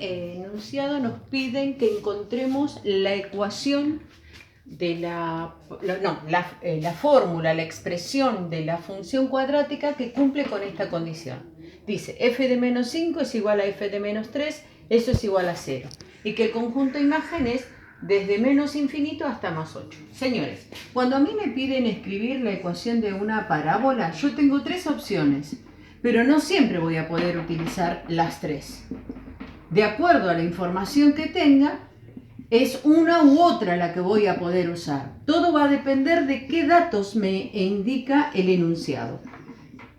enunciado nos piden que encontremos la ecuación de la fórmula, la expresión de la función cuadrática que cumple con esta condición. Dice, f de menos 5 es igual a f de menos 3, eso es igual a 0. Y que el conjunto de imagen es desde menos infinito hasta más 8. Señores, cuando a mí me piden escribir la ecuación de una parábola, yo tengo tres opciones, pero no siempre voy a poder utilizar las tres. De acuerdo a la información que tenga, es una u otra la que voy a poder usar. Todo va a depender de qué datos me indica el enunciado.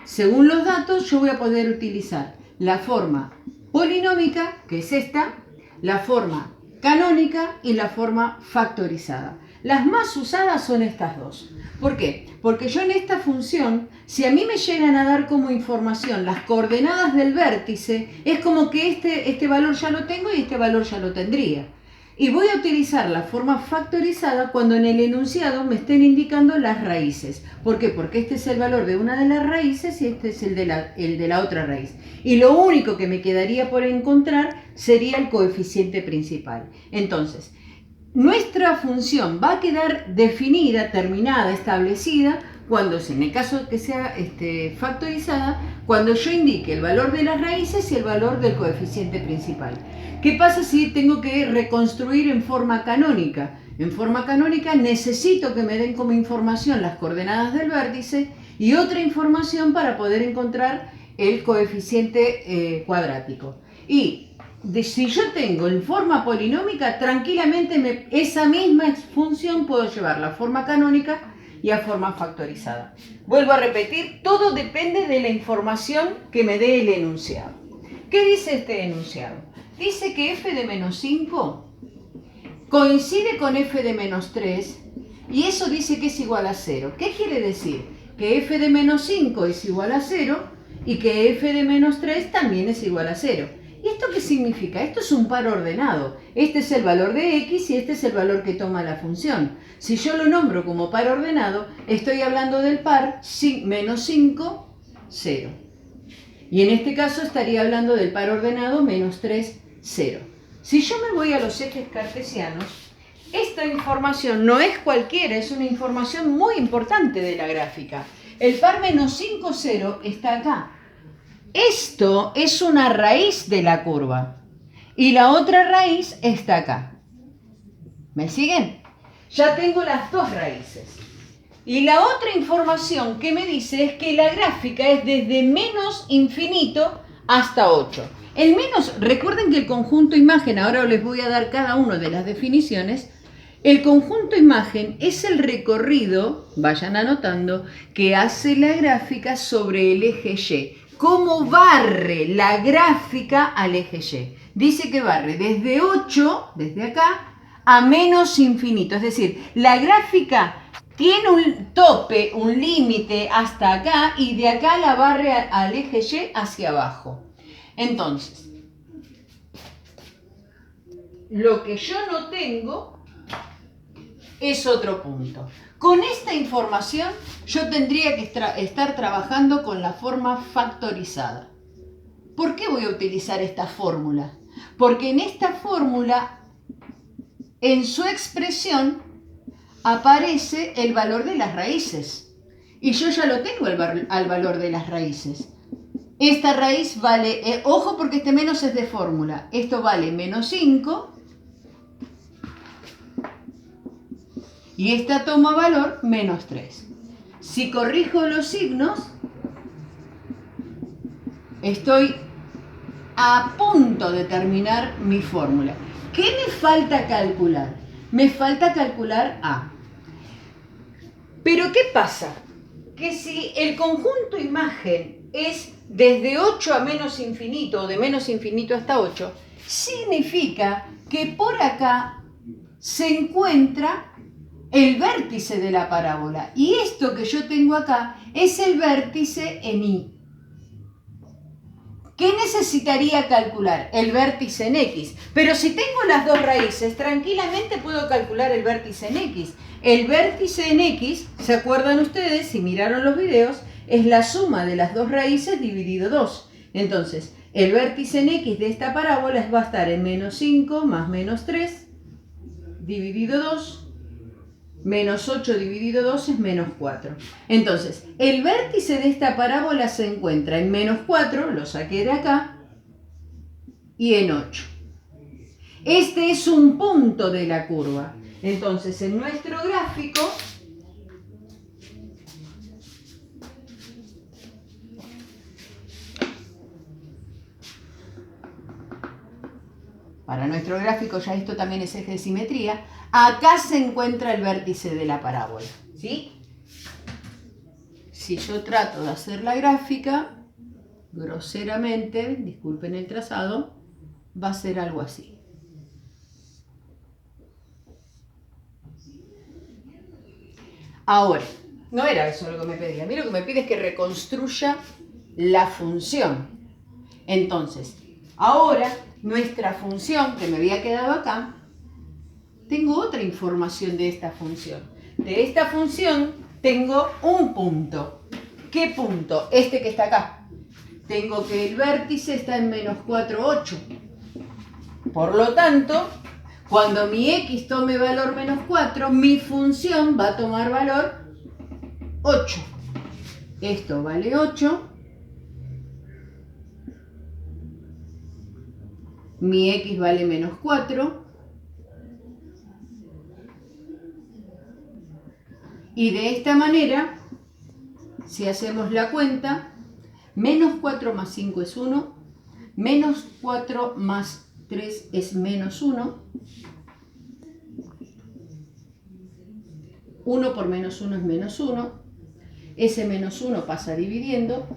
Según los datos, yo voy a poder utilizar la forma polinómica, que es esta, la forma canónica y la forma factorizada. Las más usadas son estas dos. ¿Por qué? Porque yo en esta función, si a mí me llegan a dar como información las coordenadas del vértice, es como que este valor ya lo tengo y este valor ya lo tendría. Y voy a utilizar la forma factorizada cuando en el enunciado me estén indicando las raíces. ¿Por qué? Porque este es el valor de una de las raíces y este es el de la otra raíz. Y lo único que me quedaría por encontrar sería el coeficiente principal. Entonces, nuestra función va a quedar definida, terminada, establecida, cuando, en el caso que sea factorizada, cuando yo indique el valor de las raíces y el valor del coeficiente principal. ¿Qué pasa si tengo que reconstruir en forma canónica? En forma canónica necesito que me den como información las coordenadas del vértice y otra información para poder encontrar el coeficiente cuadrático. Y si yo tengo en forma polinómica, tranquilamente esa misma función puedo llevarla a forma canónica y a forma factorizada. Vuelvo a repetir, todo depende de la información que me dé el enunciado. ¿Qué dice este enunciado? Dice que f de menos 5 coincide con f de menos 3 y eso dice que es igual a 0. ¿Qué quiere decir? Que f de menos 5 es igual a 0 y que f de menos 3 también es igual a 0. ¿Y esto qué significa? Esto es un par ordenado. Este es el valor de x y este es el valor que toma la función. Si yo lo nombro como par ordenado, estoy hablando del par menos 5, 0. Y en este caso estaría hablando del par ordenado menos 3, 0. Si yo me voy a los ejes cartesianos, esta información no es cualquiera, es una información muy importante de la gráfica. El par menos 5, 0 está acá. Esto es una raíz de la curva y la otra raíz está acá. ¿Me siguen? Ya tengo las dos raíces. Y la otra información que me dice es que la gráfica es desde menos infinito hasta 8. El menos, recuerden que el conjunto imagen, ahora les voy a dar cada una de las definiciones. El conjunto imagen es el recorrido, vayan anotando, que hace la gráfica sobre el eje Y. ¿Cómo barre la gráfica al eje Y? Dice que barre desde 8, desde acá, a menos infinito. Es decir, la gráfica tiene un tope, un límite hasta acá y de acá la barre al eje Y hacia abajo. Entonces, lo que yo no tengo es otro punto. Con esta información yo tendría que estar trabajando con la forma factorizada. ¿Por qué voy a utilizar esta fórmula? Porque en esta fórmula, en su expresión, aparece el valor de las raíces. Y yo ya lo tengo al valor de las raíces. Esta raíz vale, ojo porque este menos es de fórmula, esto vale menos 5. Y esta toma valor menos 3. Si corrijo los signos, estoy a punto de terminar mi fórmula. ¿Qué me falta calcular? Me falta calcular A. Pero ¿qué pasa? Que si el conjunto imagen es desde 8 a menos infinito o de menos infinito hasta 8, significa que por acá se encuentra el vértice de la parábola. Y esto que yo tengo acá es el vértice en Y. ¿Qué necesitaría calcular? El vértice en X. Pero si tengo las dos raíces, tranquilamente puedo calcular el vértice en X. El vértice en X, ¿se acuerdan ustedes? Si miraron los videos, es la suma de las dos raíces dividido 2. Entonces, el vértice en X de esta parábola va a estar en menos 5 más menos 3 dividido 2, menos 8 dividido 2 es menos 4. Entonces, el vértice de esta parábola se encuentra en menos 4, lo saqué de acá, y en 8. Este es un punto de la curva. Entonces, en nuestro gráfico, para nuestro gráfico, ya esto también es eje de simetría, acá se encuentra el vértice de la parábola, ¿sí? Si yo trato de hacer la gráfica, groseramente, disculpen el trazado, va a ser algo así. Ahora, no era eso lo que me pedía. A mí lo que me pide es que reconstruya la función. Entonces, ahora nuestra función, que me había quedado acá, tengo otra información de esta función. De esta función tengo un punto. ¿Qué punto? Este que está acá. Tengo que el vértice está en menos 4, 8. Por lo tanto, cuando mi X tome valor menos 4, mi función va a tomar valor 8. Esto vale 8. Mi X vale menos 4. Y de esta manera, si hacemos la cuenta, menos 4 más 5 es 1, menos 4 más 3 es menos 1, 1 por menos 1 es menos 1, ese menos 1 pasa dividiendo,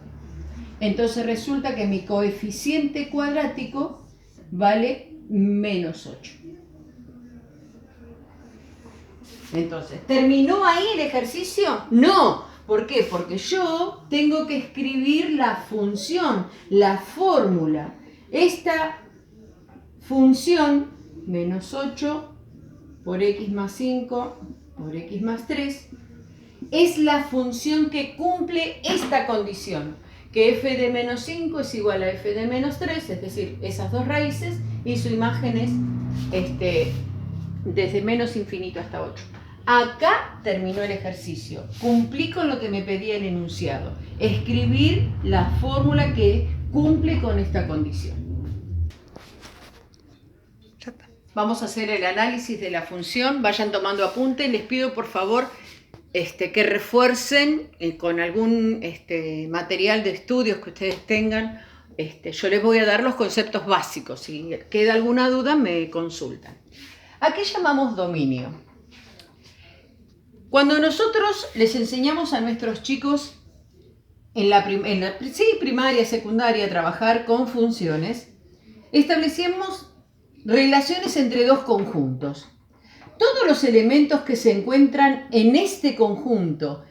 entonces resulta que mi coeficiente cuadrático vale menos 8. Entonces, ¿terminó ahí el ejercicio? No. ¿Por qué? Porque yo tengo que escribir la función, la fórmula. Esta función, menos 8 por x más 5 por x más 3, es la función que cumple esta condición, que f de menos 5 es igual a f de menos 3, es decir, esas dos raíces, y su imagen es desde menos infinito hasta 8. Acá terminó el ejercicio. Cumplí con lo que me pedía el enunciado. Escribir la fórmula que cumple con esta condición. Vamos a hacer el análisis de la función. Vayan tomando apunte. Les pido por favor que refuercen con algún material de estudios que ustedes tengan. Yo les voy a dar los conceptos básicos. Si queda alguna duda, me consultan. ¿A qué llamamos dominio? Cuando nosotros les enseñamos a nuestros chicos en la primaria, secundaria, a trabajar con funciones, establecíamos relaciones entre dos conjuntos. Todos los elementos que se encuentran en este conjunto,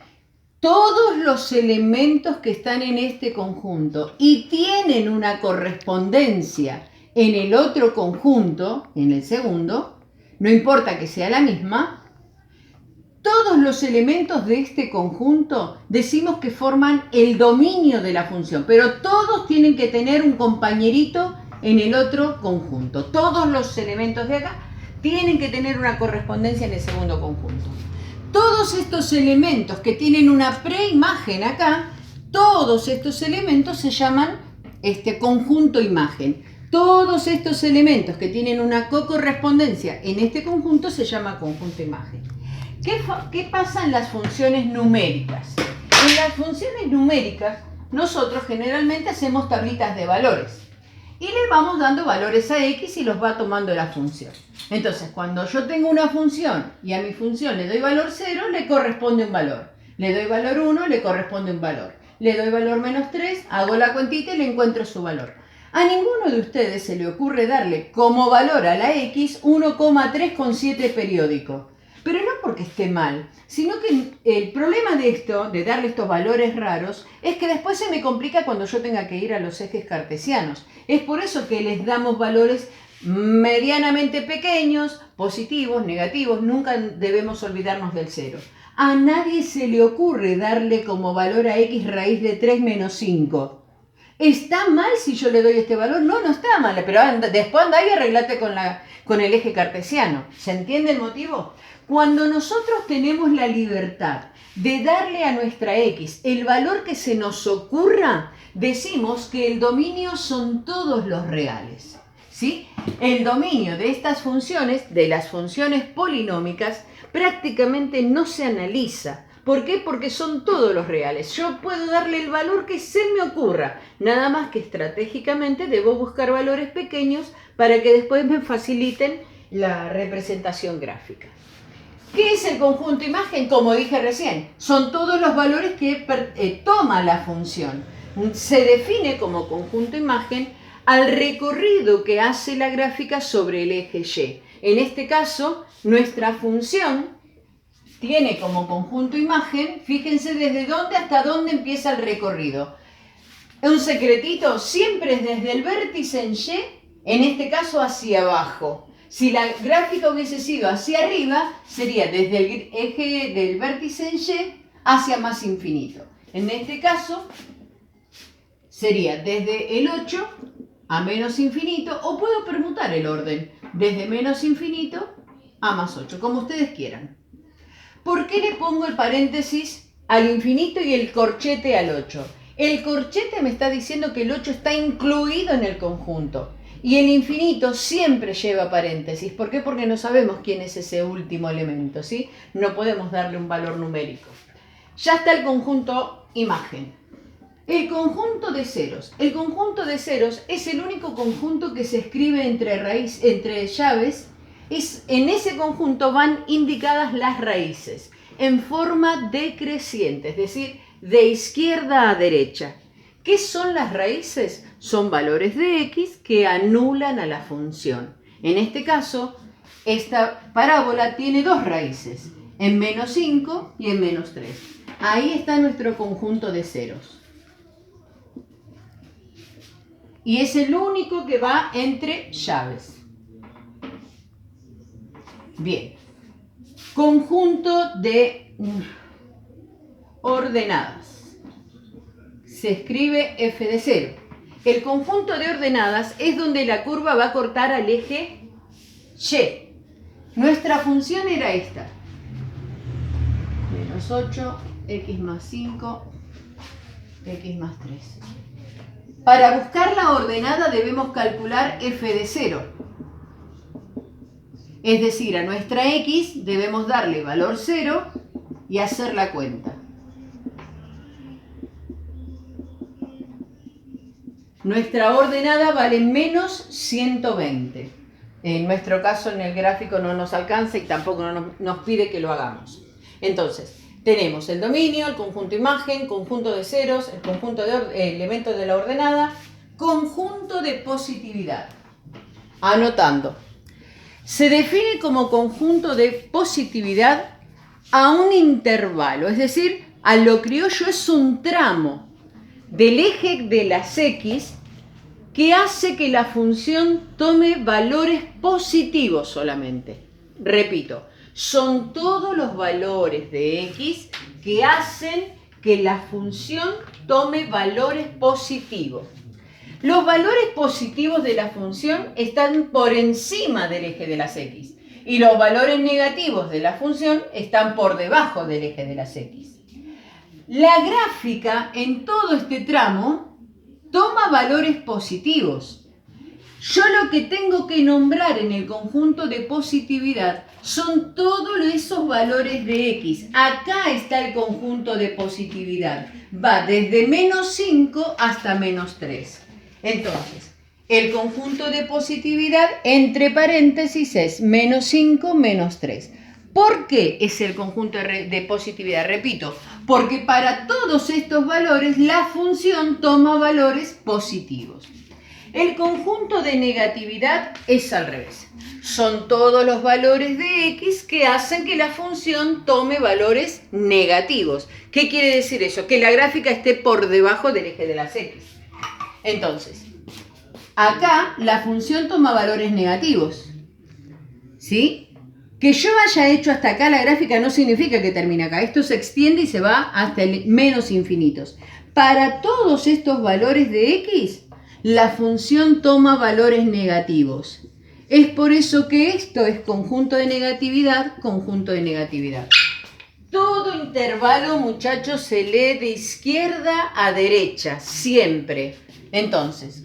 todos los elementos que están en este conjunto y tienen una correspondencia en el otro conjunto, en el segundo, no importa que sea la misma, todos los elementos de este conjunto decimos que forman el dominio de la función, pero todos tienen que tener un compañerito en el otro conjunto. Todos los elementos de acá tienen que tener una correspondencia en el segundo conjunto. Todos estos elementos que tienen una preimagen acá, todos estos elementos se llaman conjunto imagen. Todos estos elementos que tienen una cocorrespondencia en este conjunto se llama conjunto imagen. ¿Qué pasa en las funciones numéricas? En las funciones numéricas nosotros generalmente hacemos tablitas de valores y le vamos dando valores a x y los va tomando la función. Entonces, cuando yo tengo una función y a mi función le doy valor 0, le corresponde un valor. Le doy valor 1, le corresponde un valor. Le doy valor menos 3, hago la cuentita y le encuentro su valor. A ninguno de ustedes se le ocurre darle como valor a la x 1,3 periódico. Pero no porque esté mal, sino que el problema de esto, de darle estos valores raros, es que después se me complica cuando yo tenga que ir a los ejes cartesianos. Es por eso que les damos valores medianamente pequeños, positivos, negativos, nunca debemos olvidarnos del 0. A nadie se le ocurre darle como valor a x raíz de 3 menos 5. ¿Está mal si yo le doy este valor? No, no está mal, pero después anda y arreglate con el eje cartesiano. ¿Se entiende el motivo? Cuando nosotros tenemos la libertad de darle a nuestra X el valor que se nos ocurra, decimos que el dominio son todos los reales. ¿Sí? El dominio de estas funciones, de las funciones polinómicas, prácticamente no se analiza. ¿Por qué? Porque son todos los reales. Yo puedo darle el valor que se me ocurra, nada más que estratégicamente debo buscar valores pequeños para que después me faciliten la representación gráfica. ¿Qué es el conjunto imagen? Como dije recién, son todos los valores que toma la función. Se define como conjunto imagen al recorrido que hace la gráfica sobre el eje Y. En este caso, nuestra función tiene como conjunto imagen, fíjense desde dónde hasta dónde empieza el recorrido. Un secretito, siempre es desde el vértice en Y, en este caso hacia abajo. Si la gráfica hubiese sido hacia arriba, sería desde el eje del vértice en Y hacia más infinito. En este caso, sería desde el 8 a menos infinito, o puedo permutar el orden, desde menos infinito a más 8, como ustedes quieran. ¿Por qué le pongo el paréntesis al infinito y el corchete al 8? El corchete me está diciendo que el 8 está incluido en el conjunto. Y el infinito siempre lleva paréntesis. ¿Por qué? Porque no sabemos quién es ese último elemento, ¿sí? No podemos darle un valor numérico. Ya está el conjunto imagen. El conjunto de ceros. El conjunto de ceros es el único conjunto que se escribe entre llaves. En ese conjunto van indicadas las raíces en forma decreciente, es decir, de izquierda a derecha. ¿Qué son las raíces? Son valores de X que anulan a la función. En este caso, esta parábola tiene dos raíces, en menos 5 y en menos 3. Ahí está nuestro conjunto de ceros. Y es el único que va entre llaves. Bien. Conjunto de ordenadas. Se escribe f de 0. El conjunto de ordenadas es donde la curva va a cortar al eje Y. Nuestra función era esta. Menos 8, x más 5, x más 3. Para buscar la ordenada debemos calcular f de 0. Es decir, a nuestra x debemos darle valor 0 y hacer la cuenta. Nuestra ordenada vale menos 120. En nuestro caso, en el gráfico no nos alcanza y tampoco nos pide que lo hagamos. Entonces, tenemos el dominio, el conjunto imagen, conjunto de ceros, el conjunto de elementos de la ordenada, conjunto de positividad. Anotando. Se define como conjunto de positividad a un intervalo, es decir, a lo criollo es un tramo del eje de las X que hace que la función tome valores positivos solamente. Repito, son todos los valores de X que hacen que la función tome valores positivos. Los valores positivos de la función están por encima del eje de las X y los valores negativos de la función están por debajo del eje de las X. La gráfica en todo este tramo toma valores positivos. Yo lo que tengo que nombrar en el conjunto de positividad son todos esos valores de X. Acá está el conjunto de positividad. Va desde menos 5 hasta menos 3. Entonces, el conjunto de positividad entre paréntesis es menos 5, menos 3. ¿Por qué es el conjunto de positividad? Repito, porque para todos estos valores la función toma valores positivos. El conjunto de negatividad es al revés. Son todos los valores de X que hacen que la función tome valores negativos. ¿Qué quiere decir eso? Que la gráfica esté por debajo del eje de las X. Entonces, acá la función toma valores negativos. ¿Sí? Que yo haya hecho hasta acá la gráfica no significa que termine acá. Esto se extiende y se va hasta el menos infinitos. Para todos estos valores de x, la función toma valores negativos. Es por eso que esto es conjunto de negatividad, conjunto de negatividad. Todo intervalo, muchachos, se lee de izquierda a derecha, siempre. Entonces,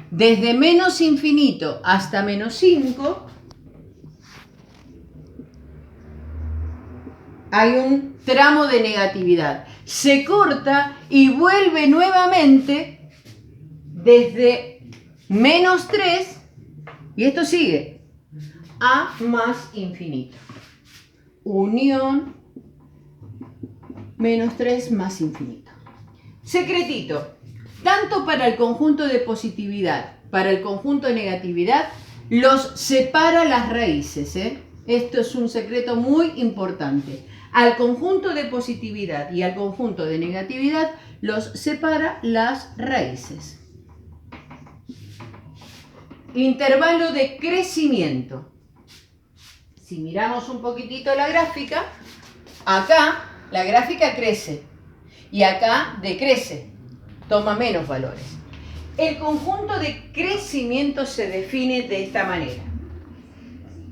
desde menos infinito hasta menos 5, hay un tramo de negatividad. Se corta y vuelve nuevamente desde menos 3, y esto sigue, a más infinito. Unión menos 3 más infinito. Secretito, tanto para el conjunto de positividad, para el conjunto de negatividad, los separa las raíces, ¿eh? Esto es un secreto muy importante. Al conjunto de positividad y al conjunto de negatividad los separa las raíces. Intervalo de crecimiento. Si miramos un poquitito la gráfica, acá la gráfica crece y acá decrece, toma menos valores. El conjunto de crecimiento se define de esta manera.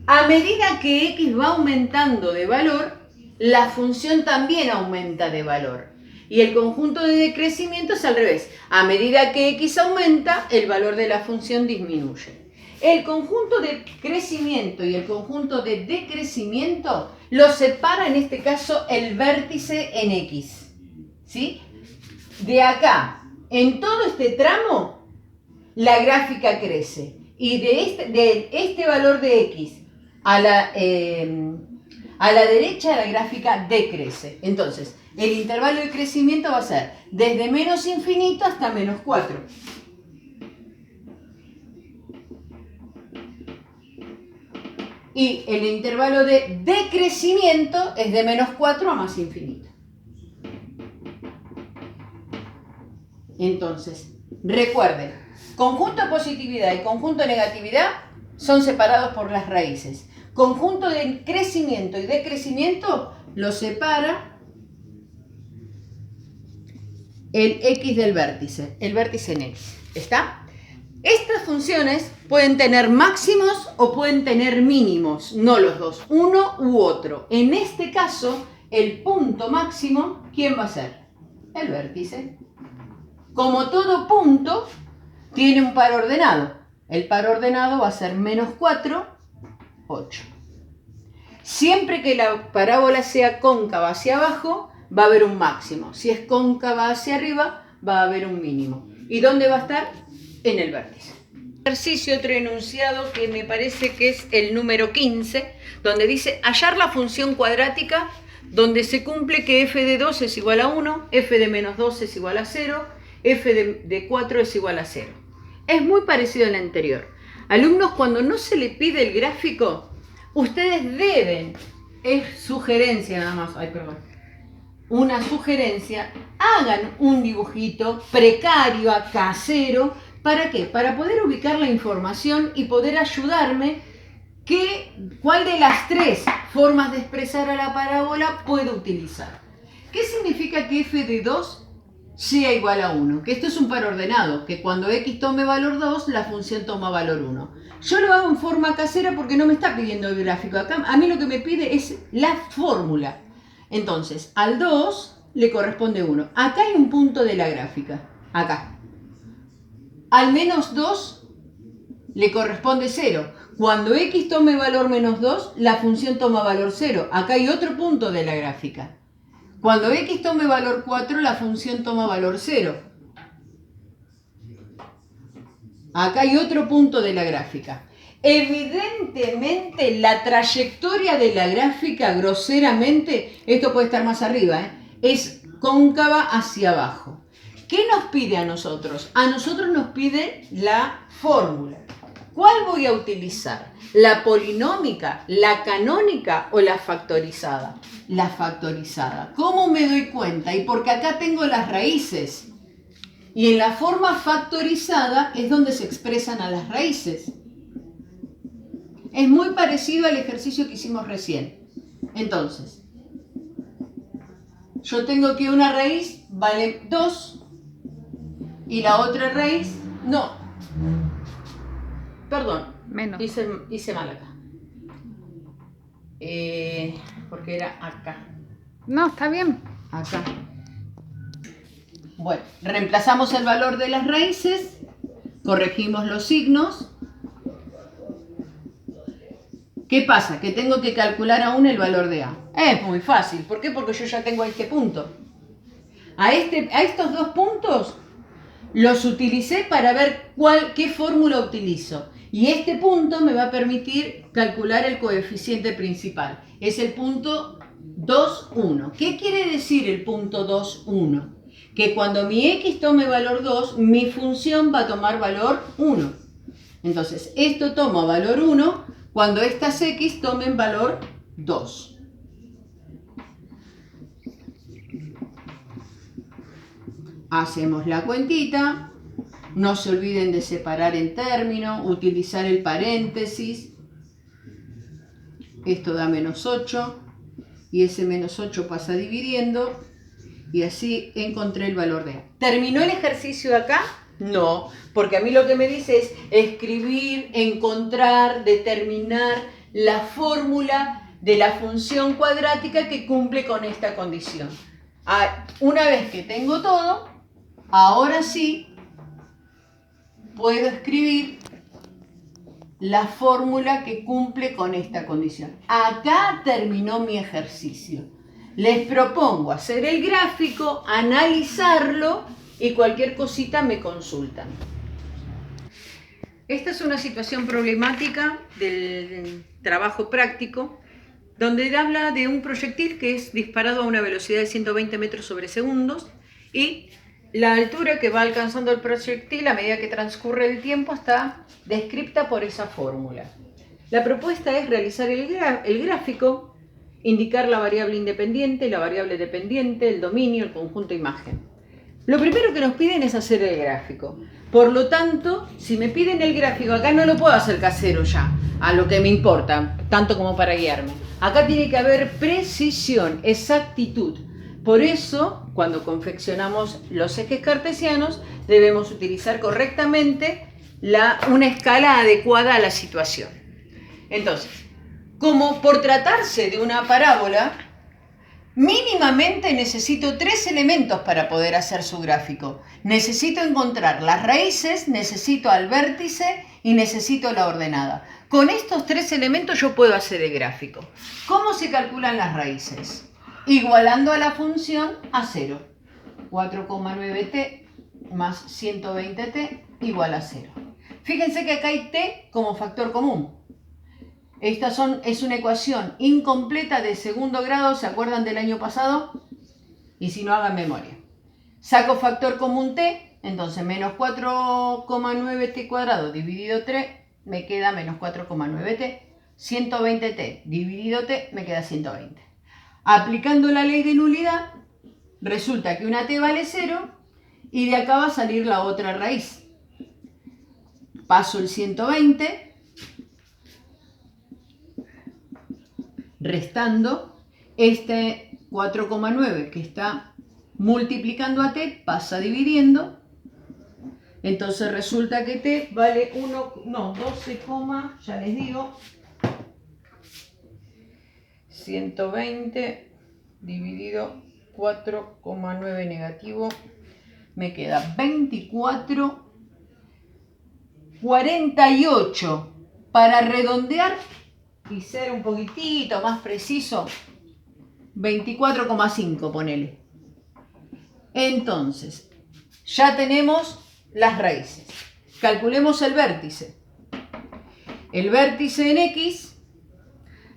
A medida que x va aumentando de valor, la función también aumenta de valor. Y el conjunto de decrecimiento es al revés. A medida que x aumenta, el valor de la función disminuye. El conjunto de crecimiento y el conjunto de decrecimiento lo separa en este caso el vértice en x. ¿Sí? De acá, en todo este tramo, la gráfica crece. Y de este valor de x a la derecha la gráfica decrece. Entonces, el intervalo de crecimiento va a ser desde menos infinito hasta menos 4. Y el intervalo de decrecimiento es de menos 4 a más infinito. Entonces, recuerden, conjunto de positividad y conjunto de negatividad son separados por las raíces. Conjunto de crecimiento y decrecimiento lo separa el x del vértice, el vértice en x. ¿Está? Estas funciones pueden tener máximos o pueden tener mínimos, no los dos, uno u otro. En este caso, el punto máximo, ¿quién va a ser? El vértice. Como todo punto, tiene un par ordenado. El par ordenado va a ser menos 4, 8. Siempre que la parábola sea cóncava hacia abajo, va a haber un máximo. Si es cóncava hacia arriba, va a haber un mínimo. ¿Y dónde va a estar? En el vértice. Ejercicio, otro enunciado que me parece que es el número 15, donde dice hallar la función cuadrática donde se cumple que f de 2 es igual a 1, f de menos 2 es igual a 0, f de 4 es igual a 0. Es muy parecido al anterior. Alumnos, cuando no se le pide el gráfico, ustedes deben, es sugerencia nada más, una sugerencia, hagan un dibujito precario, casero. ¿Para qué? Para poder ubicar la información y poder ayudarme cuál de las tres formas de expresar a la parábola puedo utilizar. ¿Qué significa que f de 2 sea igual a 1? Que esto es un par ordenado, que cuando x tome valor 2, la función toma valor 1. Yo lo hago en forma casera porque no me está pidiendo el gráfico. Acá a mí lo que me pide es la fórmula. Entonces, al 2 le corresponde 1. Acá hay un punto de la gráfica. Acá. Al menos 2 le corresponde 0. Cuando x tome valor menos 2, la función toma valor 0. Acá hay otro punto de la gráfica. Cuando x tome valor 4, la función toma valor 0. Acá hay otro punto de la gráfica. Evidentemente, la trayectoria de la gráfica, groseramente, esto puede estar más arriba, es cóncava hacia abajo. ¿Qué nos pide a nosotros? A nosotros nos pide la fórmula. ¿Cuál voy a utilizar? ¿La polinómica, la canónica o la factorizada? La factorizada. ¿Cómo me doy cuenta? Y porque acá tengo las raíces. Y en la forma factorizada es donde se expresan a las raíces. Es muy parecido al ejercicio que hicimos recién. Entonces, yo tengo que una raíz vale 2 Y la otra raíz, no. Perdón, Menos. hice mal acá. Porque era acá. No, está bien. Acá. Bueno, reemplazamos el valor de las raíces, corregimos los signos. ¿Qué pasa? Que tengo que calcular aún el valor de A. Es muy fácil. ¿Por qué? Porque yo ya tengo este punto. A estos dos puntos los utilicé para ver qué fórmula utilizo. Y este punto me va a permitir calcular el coeficiente principal. Es el punto 2, 1. ¿Qué quiere decir el punto 2, 1? Que cuando mi x tome valor 2, mi función va a tomar valor 1. Entonces, esto toma valor 1 cuando estas x tomen valor 2. Hacemos la cuentita. No se olviden de separar en término, utilizar el paréntesis. Esto da menos 8 y ese menos 8 pasa dividiendo y así encontré el valor de A. ¿Terminó el ejercicio acá? No, porque a mí lo que me dice es escribir, encontrar, determinar la fórmula de la función cuadrática que cumple con esta condición. Una vez que tengo todo, ahora sí puedo escribir la fórmula que cumple con esta condición. Acá terminó mi ejercicio. Les propongo hacer el gráfico, analizarlo y cualquier cosita me consultan. Esta es una situación problemática del trabajo práctico, donde habla de un proyectil que es disparado a una velocidad de 120 metros sobre segundos y la altura que va alcanzando el proyectil a medida que transcurre el tiempo está descrita por esa fórmula. La propuesta es realizar el gráfico, indicar la variable independiente, la variable dependiente, el dominio, el conjunto imagen. Lo primero que nos piden es hacer el gráfico. Por lo tanto, si me piden el gráfico, acá no lo puedo hacer casero ya, a lo que me importa, tanto como para guiarme. Acá tiene que haber precisión, exactitud. Por eso, cuando confeccionamos los ejes cartesianos, debemos utilizar correctamente una escala adecuada a la situación. Entonces, como por tratarse de una parábola, mínimamente necesito 3 elementos para poder hacer su gráfico. Necesito encontrar las raíces, necesito al vértice y necesito la ordenada. Con estos 3 elementos yo puedo hacer el gráfico. ¿Cómo se calculan las raíces? Igualando a la función a 0. 4,9t más 120t igual a 0. Fíjense que acá hay t como factor común. Esta es una ecuación incompleta de segundo grado, ¿se acuerdan del año pasado? Y si no, hagan memoria. Saco factor común t, entonces menos 4,9t cuadrado dividido 3 me queda menos 4,9t. 120t dividido t me queda 120. Aplicando la ley de nulidad, resulta que una t vale 0 y de acá va a salir la otra raíz. Paso el 120, restando, este 4,9 que está multiplicando a t pasa dividiendo, entonces resulta que t vale 12, ya les digo, 120 dividido 4,9 negativo, me queda 24,48. Para redondear y ser un poquitito más preciso, 24,5 ponele. Entonces, ya tenemos las raíces. Calculemos el vértice. El vértice en X,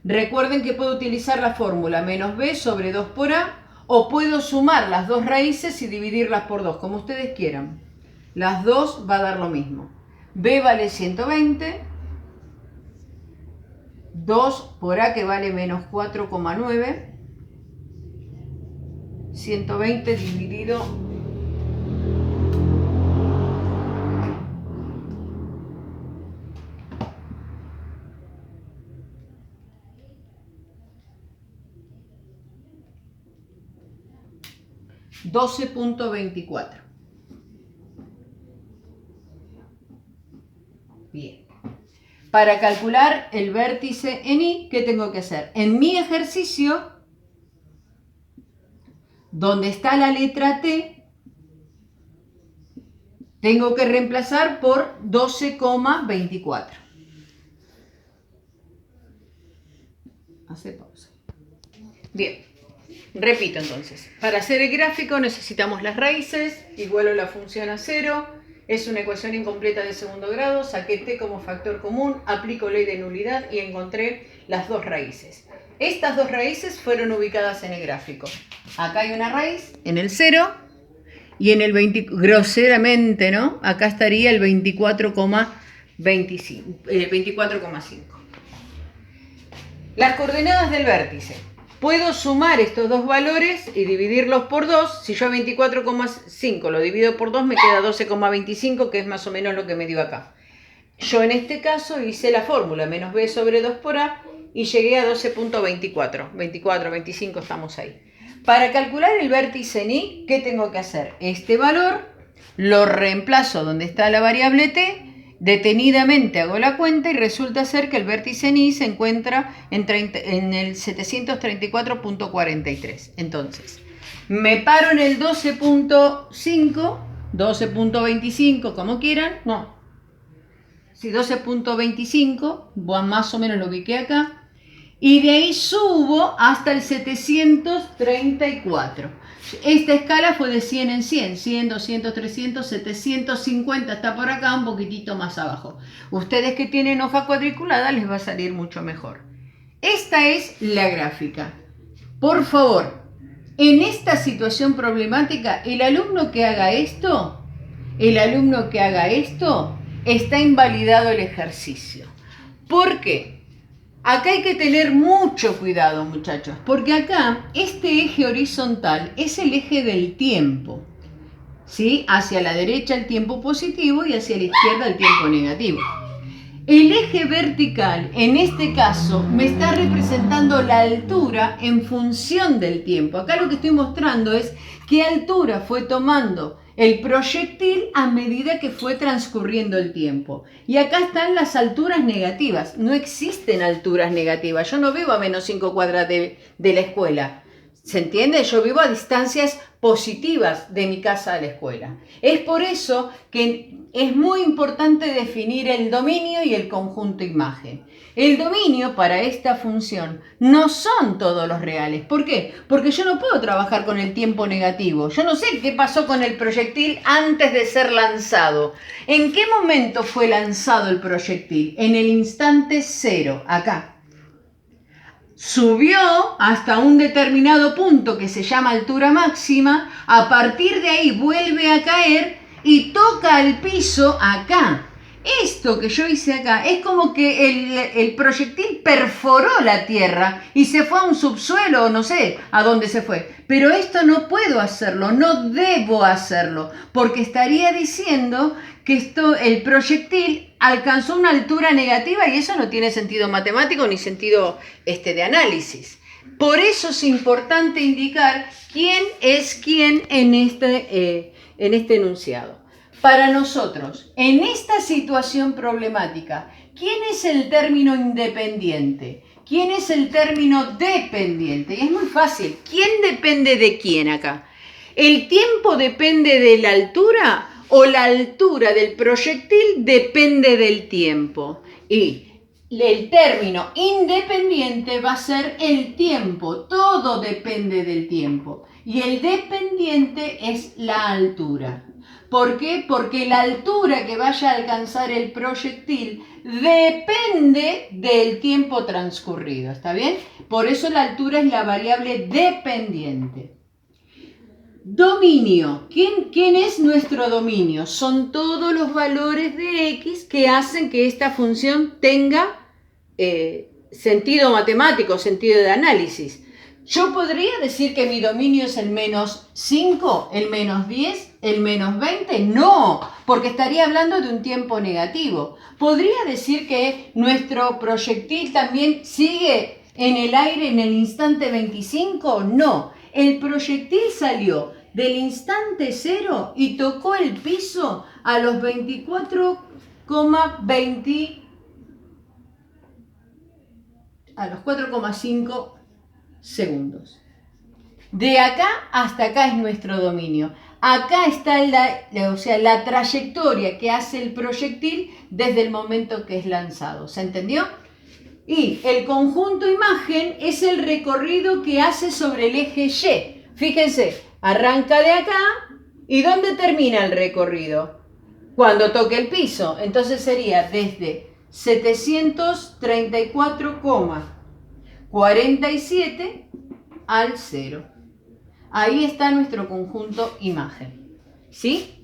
recuerden que puedo utilizar la fórmula menos b sobre 2 por a, o puedo sumar las dos raíces y dividirlas por 2, como ustedes quieran. Las dos va a dar lo mismo. B vale 120, 2 por a que vale menos 4,9, 120 dividido 12,24. Para calcular el vértice en I, ¿qué tengo que hacer? En mi ejercicio, donde está la letra T, tengo que reemplazar por 12,24. Hace pausa. Bien, repito entonces. Para hacer el gráfico necesitamos las raíces, igualo la función a 0, es una ecuación incompleta de segundo grado, saqué T como factor común, aplico ley de nulidad y encontré las dos raíces. Estas dos raíces fueron ubicadas en el gráfico. Acá hay una raíz en el 0 y en el 20, groseramente, ¿no? Acá estaría el 24,5. Las coordenadas del vértice. Puedo sumar estos dos valores y dividirlos por 2. Si yo a 24,5 lo divido por 2 me queda 12,25, que es más o menos lo que me dio acá. Yo en este caso hice la fórmula, menos b sobre 2 por a, y llegué a 12,24. 24, 25, estamos ahí. Para calcular el vértice en I, ¿qué tengo que hacer? Este valor lo reemplazo donde está la variable t, detenidamente hago la cuenta y resulta ser que el vértice en I se encuentra en el 734,43. Entonces, me paro en el 12,5, 12,25, como quieran, no. Sí, 12,25, más o menos lo ubiqué acá. Y de ahí subo hasta el 734. Esta escala fue de 100 en 100, 100, 200, 300, 750, está por acá un poquitito más abajo. Ustedes que tienen hoja cuadriculada les va a salir mucho mejor. Esta es la gráfica. Por favor, en esta situación problemática, el alumno que haga esto, está invalidado el ejercicio. ¿Por qué? Acá hay que tener mucho cuidado, muchachos, porque acá este eje horizontal es el eje del tiempo, ¿sí? Hacia la derecha el tiempo positivo y hacia la izquierda el tiempo negativo. El eje vertical, en este caso, me está representando la altura en función del tiempo. Acá lo que estoy mostrando es qué altura fue tomando el proyectil a medida que fue transcurriendo el tiempo. Y acá están las alturas negativas. No existen alturas negativas. Yo no vivo a menos 5 cuadras de la escuela. ¿Se entiende? Yo vivo a distancias positivas de mi casa a la escuela. Es por eso que es muy importante definir el dominio y el conjunto imagen. El dominio para esta función no son todos los reales. ¿Por qué? Porque yo no puedo trabajar con el tiempo negativo. Yo no sé qué pasó con el proyectil antes de ser lanzado. ¿En qué momento fue lanzado el proyectil? En el instante 0, acá. Subió hasta un determinado punto que se llama altura máxima, a partir de ahí vuelve a caer y toca el piso acá. Esto que yo hice acá es como que el proyectil perforó la tierra y se fue a un subsuelo o no sé a dónde se fue. Pero esto no puedo hacerlo, no debo hacerlo, porque estaría diciendo que el proyectil alcanzó una altura negativa y eso no tiene sentido matemático ni sentido de análisis. Por eso es importante indicar quién es quién en este enunciado. Para nosotros, en esta situación problemática, ¿quién es el término independiente? ¿Quién es el término dependiente? Y es muy fácil. ¿Quién depende de quién acá? ¿El tiempo depende de la altura o la altura del proyectil depende del tiempo? Y el término independiente va a ser el tiempo. Todo depende del tiempo. Y el dependiente es la altura. ¿Por qué? Porque la altura que vaya a alcanzar el proyectil depende del tiempo transcurrido, ¿está bien? Por eso la altura es la variable dependiente. Dominio. ¿Quién es nuestro dominio? Son todos los valores de x que hacen que esta función tenga sentido matemático, sentido de análisis. Yo podría decir que mi dominio es el menos 5, el menos 10, el menos 20. No, porque estaría hablando de un tiempo negativo. ¿Podría decir que nuestro proyectil también sigue en el aire en el instante 25? No, el proyectil salió del instante 0 y tocó el piso a los 24,20. a los 4,5 segundos. De acá hasta acá es nuestro dominio. Acá está la trayectoria que hace el proyectil desde el momento que es lanzado. ¿Se entendió? Y el conjunto imagen es el recorrido que hace sobre el eje Y. Fíjense, arranca de acá y ¿dónde termina el recorrido? Cuando toque el piso. Entonces sería desde 734,47 al 0. Ahí está nuestro conjunto imagen. ¿Sí?